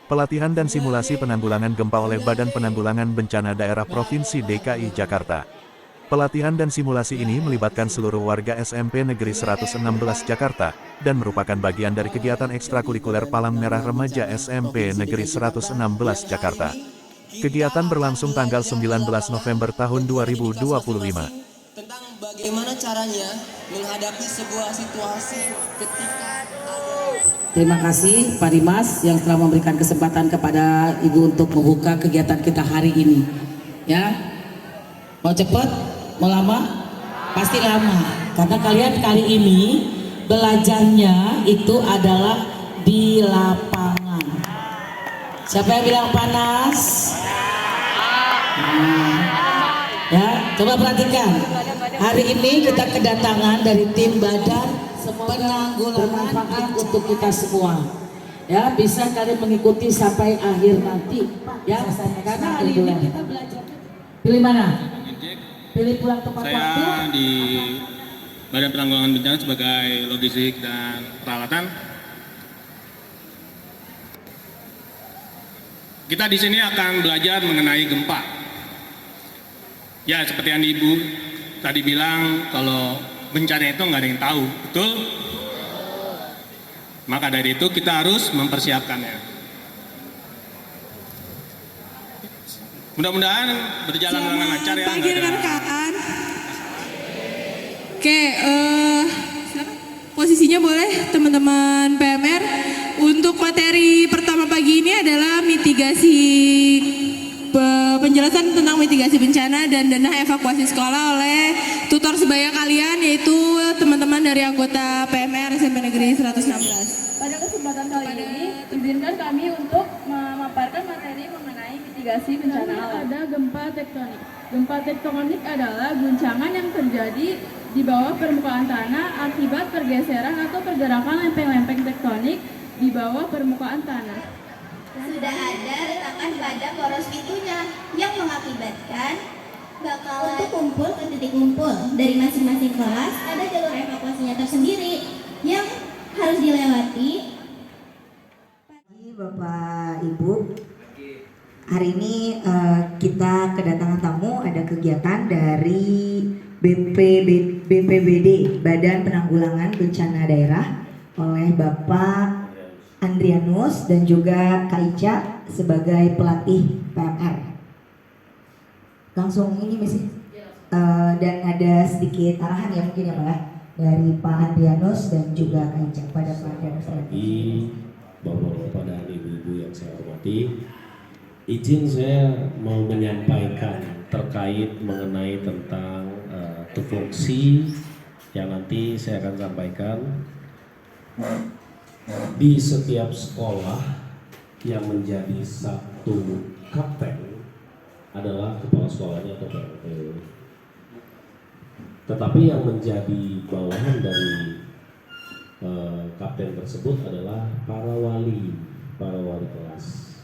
Pelatihan dan simulasi penanggulangan gempa oleh Badan Penanggulangan Bencana Daerah Provinsi DKI Jakarta. Pelatihan dan simulasi ini melibatkan seluruh warga SMP Negeri 116 Jakarta, dan merupakan bagian dari kegiatan ekstrakurikuler Palang Merah Remaja SMP Negeri 116 Jakarta. Kegiatan berlangsung tanggal 19 November tahun 2025. Tentang bagaimana caranya menghadapi sebuah situasi ketika Terima kasih Pak Dimas yang telah memberikan kesempatan kepada Ibu untuk membuka kegiatan kita hari ini. Ya, mau cepat, mau lama? Pasti lama, karena kalian kali ini belajarnya itu adalah di lapangan. Siapa yang bilang panas? Ya, coba perhatikan. Hari ini kita kedatangan dari tim Badan Penanggulangan untuk kita semua. Ya, bisa kalian mengikuti sampai akhir nanti. Ya, karena hari ini kita belajar. Pilih mana? Pilih pulang tepat waktu. Saya di Badan Penanggulangan Bencana sebagai logistik dan peralatan. Kita di sini akan belajar mengenai gempa. Ya, seperti yang Ibu tadi bilang, kalau bencana itu nggak ada yang tahu, betul? Maka dari itu kita harus mempersiapkannya. Mudah-mudahan berjalan dengan lancar ya. Pagi rekan-rekan. Oke, posisinya boleh teman-teman PMR. Untuk materi pertama pagi ini adalah mitigasi, penjelasan tentang mitigasi bencana dan dana evakuasi sekolah oleh tutor sebaya kalian, yaitu teman-teman dari anggota PMR SMP Negeri 116. Pada kesempatan kali ini, izinkan kami untuk memaparkan materi mengenai mitigasi bencana alam. Ada gempa tektonik. Gempa tektonik adalah guncangan yang terjadi di bawah permukaan tanah akibat pergeseran atau pergerakan lempeng-lempeng tektonik di bawah permukaan tanah. Sudah ada retakan pada poros pintunya yang mengakibatkan bakalan untuk kumpul ke titik kumpul. Dari masing-masing kelas ada jalur evakuasinya tersendiri yang harus dilewati. Pagi Bapak Ibu, hari ini kita kedatangan tamu, ada kegiatan dari BPBD, Badan Penanggulangan Bencana Daerah, oleh Bapak Andrianus dan juga Kak Ica sebagai pelatih PMR. Langsung ini misi dan ada sedikit arahan ya mungkin ya Pak ya, dari Pak Andrianus dan juga Kak Ica pada Pak Andrianus. Bapak-bapak dan ibu-ibu yang saya hormati, izin saya mau menyampaikan terkait mengenai tentang tupoksi yang nanti saya akan sampaikan. Di setiap sekolah yang menjadi satu kapten adalah kepala sekolahnya atau PLT. Tetapi yang menjadi bawahan dari kapten tersebut adalah para wali kelas.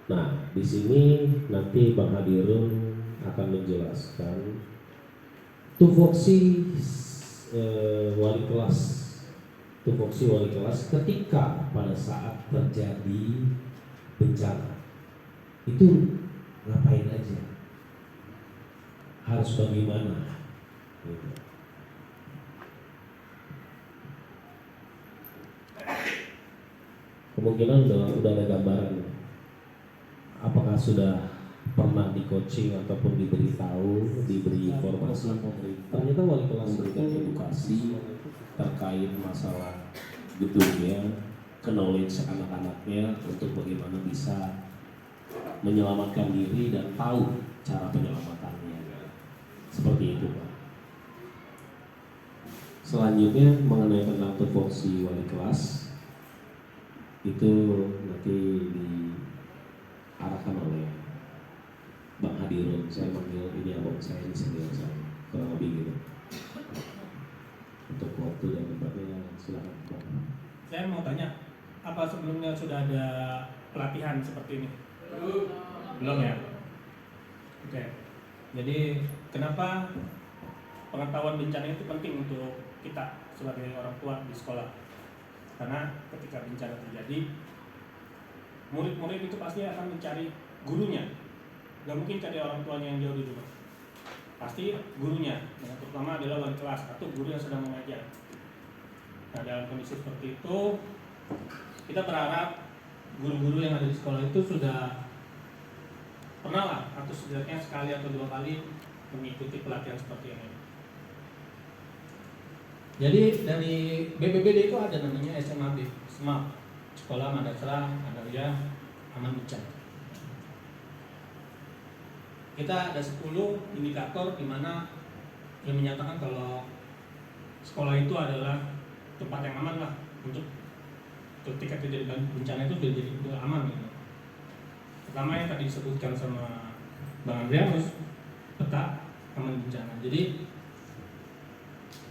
Nah, di sini nanti Bang Hadirun akan menjelaskan tupoksi wali kelas ketika pada saat terjadi bencana itu ngapain aja, harus bagaimana gitu. Kemungkinan udah ada gambaran. Apakah sudah pernah di coaching ataupun diberi informasi? Ternyata wali kelas memberikan edukasi terkait masalah gedungnya, knowledge anak-anaknya untuk bagaimana bisa menyelamatkan diri dan tahu cara penyelamatannya. Seperti itu Pak. Selanjutnya mengenai tentang tupoksi wali kelas, itu nanti diarahkan oleh Bang Hadirun. Saya panggil ini abang saya, ini senior saya, kurang lebih gitu. Untuk waktu dan tempatnya silakan. Saya mau tanya, apa sebelumnya sudah ada pelatihan seperti ini? Belum ya? Oke. Jadi kenapa pengetahuan bencana itu penting untuk kita sebagai orang tua di sekolah? Karena ketika bencana terjadi, murid-murid itu pasti akan mencari gurunya, nggak mungkin cari orang tuanya yang jauh di rumah, pasti gurunya, yang terutama adalah wali kelas atau guru yang sedang mengajar. Nah, dalam kondisi seperti itu kita berharap guru-guru yang ada di sekolah itu sudah pernah lah atau setidaknya sekali atau 2 kali mengikuti pelatihan seperti ini. Jadi dari BPBD itu ada namanya SMAB, SMAP, Sekolah Madrasah Aliyah Aman Bencana. Kita ada 10 indikator di mana yang menyatakan kalau sekolah itu adalah tempat yang aman lah untuk ketika terjadi bencana itu sudah aman gitu. Pertama yang tadi disebutkan sama Bang Andrianus, peta aman bencana. Jadi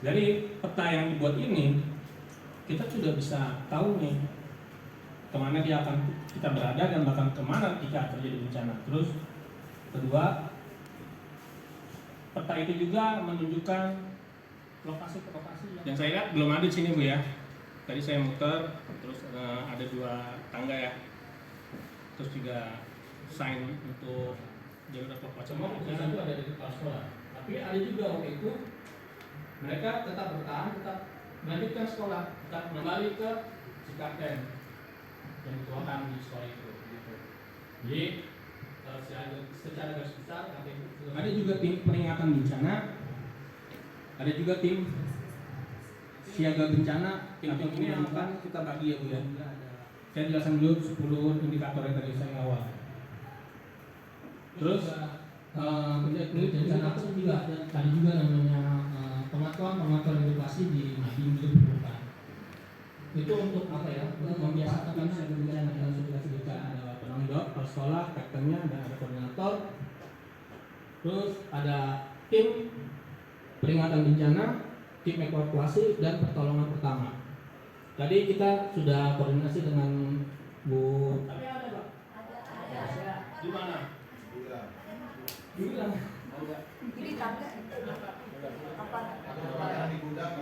dari peta yang dibuat ini kita sudah bisa tahu nih kemana dia akan kita berada dan bahkan kemana jika terjadi bencana. Terus kedua, peta itu juga menunjukkan lokasi ke lokasi yang saya lihat belum ada di sini Bu ya. Tadi saya muter, terus ada 2 tangga ya, terus juga sign untuk jalur evakuasi. Semua bencana itu ada di kepala sekolah, tapi ada juga waktu itu mereka tetap bertahan, tetap melanjutkan sekolah, tetap kembali ke Cikaten yang dituakan di sekolah itu. Gitu. Jadi secara garis besar ada juga tim peringatan bencana, ada juga tim siaga bencana. Tim ini yang akan kita bagi ya Bu ya. Saya jelaskan dulu 10 indikator yang tadi saya awal. Terus bencana itu juga ada juga namanya pengaturan edukasi di Mading itu diperlukan. Itu untuk apa ya? Untuk membiasakan siaga bencana dalam situasi bencana. Ada penanggung jawab kepala sekolah, kaptennya, dan ada koordinator. Terus ada tim peringatan bencana, tim evakuasi, dan pertolongan pertama. Tadi kita sudah koordinasi dengan Bu. Tapi ada Pak? Ada. Di mana? Di gudang. Di tangga. Apa? Ada di gudang.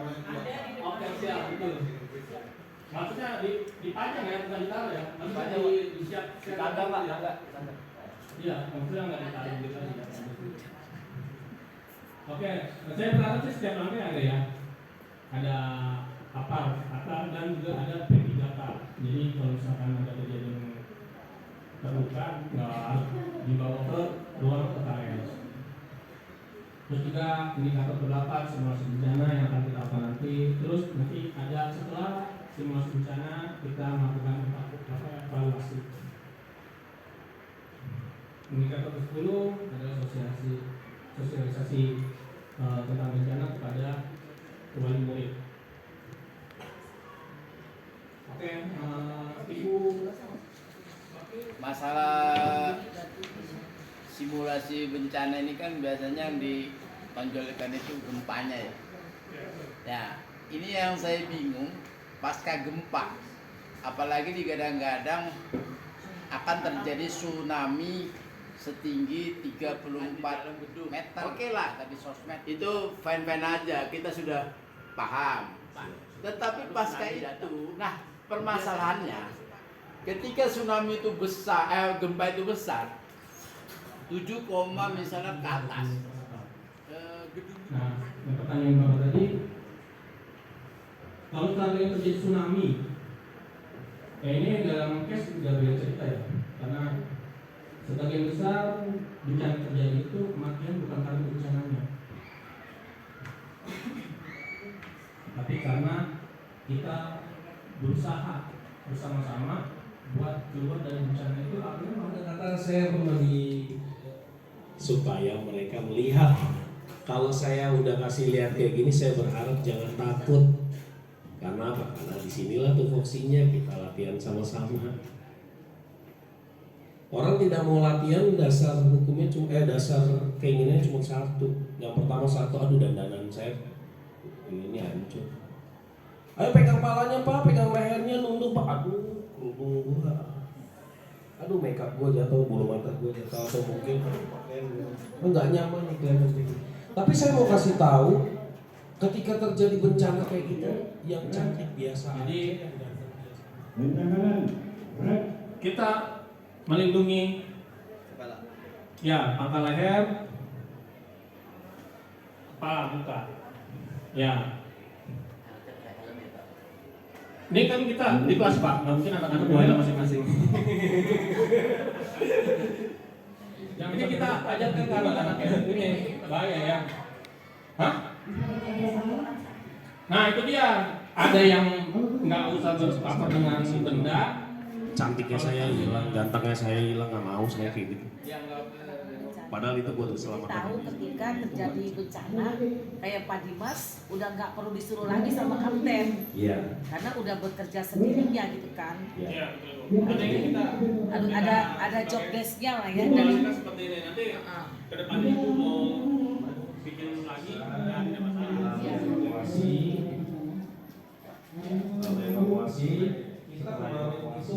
Oke siap, betul. Maksudnya dipajang ya, bukan ditaruh ya? Maksudnya disiap. Tangga Pak, tangga. Iya, maksudnya nggak ditaruh gitu aja. Oke, saya berharap sih setiap lantai ada ya. Ada apar dan juga ada P3K. Jadi kalau misalkan ada kejadian terluka, nggak harus dibawa ke ruang PKS. Terus juga indikator berlapan simulasi bencana yang akan kita lakukan nanti. Terus nanti ada setelah simulasi bencana kita melakukan evaluasi. Indikator ke-10 adalah sosialisasi tentang bencana kepada wali murid. Oke, Ibu. Masalah simulasi bencana ini kan biasanya yang ditonjolkan itu gempanya ya. Ya, ini yang saya bingung pasca gempa, apalagi digadang-gadang akan terjadi tsunami setinggi 34 meter. Oke lah, tadi sosmed itu fine-fine aja, kita sudah paham. Tetapi pasca itu, nah permasalahannya ketika tsunami itu besar, gempa itu besar, 7, misalnya ke atas gedung. Nah, pertanyaan Bapak tadi, kalau seandainya terjadi tsunami, ini dalam case juga beda cerita ya, karena sebagian besar bencana terjadi itu kematian bukan karena bencananya, tapi karena kita berusaha bersama-sama buat keluar dari bencana itu. Kata saya berbagi supaya mereka melihat kalau saya udah kasih lihat kayak gini, saya berharap jangan takut. Karena apa? Karena disinilah tupoksinya kita latihan sama-sama. Orang tidak mau latihan, dasar hukumnya cuma dasar keinginannya cuma satu. Yang pertama aduh dandanan saya ini hancur. Ayo pegang palanya Pak, pegang lehernya, nunduk Pak. Aduh, kerudung gua. Aduh, makeup gua jatuh, bulu mata gua jatuh, atau mungkin pakaian gua. Enggak nyaman nih kelihatan gitu. Tapi saya mau kasih tahu, ketika terjadi bencana kayak gitu, yang cantik biasa. Jadi kita melindungi ya pangkal leher, kepala, muka. Ya. Ini kan kita di kelas Pak, nggak mungkin anak-anak buahnya masing-masing. Yang ini kita ajarkan ke anak-anak ya, ini bahaya ya. Hah? Nah itu dia, ada yang nggak usah berpapar dengan benda. Cantiknya saya hilang, gantengnya saya hilang, nggak mau saya kayak gitu. Padahal itu buat keselamatan. Tahu ketika terjadi bencana kayak Pak Dimas udah nggak perlu disuruh lagi sama kapten. Iya. Karena udah bekerja sendirinya gitu kan. Iya. Ada yang kita Ada job desk-nya lah ya dari dari kita seperti ini nanti ke depannya itu mau bikin lagi ya tidak masalah. Evakuasi kita kemarin itu